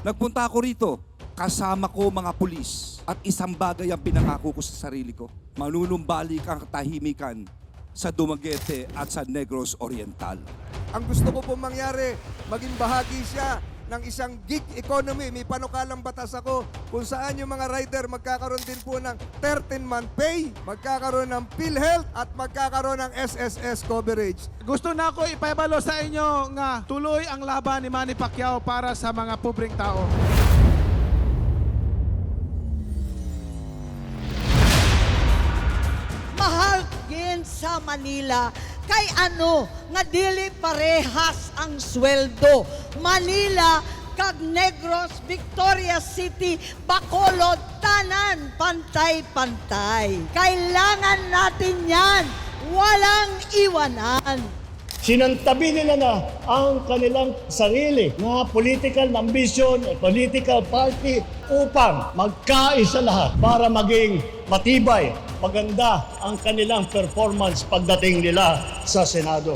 Nagpunta ako rito, kasama ko mga pulis. At isang bagay ang pinangako ko sa sarili ko. Manunumbalik ang katahimikan sa Dumaguete at sa Negros Oriental. Ang gusto ko pong mangyari, maging bahagi siya ng isang gig economy. May panukalang batas ako kung saan yung mga rider magkakaroon din po ng 13-month pay, magkakaroon ng PhilHealth at magkakaroon ng SSS coverage. Gusto na ako ipabalo sa inyo nga tuloy ang laban ni Manny Pacquiao para sa mga pobreng tao. Mahal gin sa Manila kay ano nga dili parehas ang sweldo. Manila kag Negros, Victoria City, Bacolod, tanan pantay-pantay. Kailangan natin yan. Walang iwanan. Sinantabi nila na ang kanilang sarili na political ambition, political party upang magkaisa lahat para maging matibay, maganda ang kanilang performance pagdating nila sa Senado.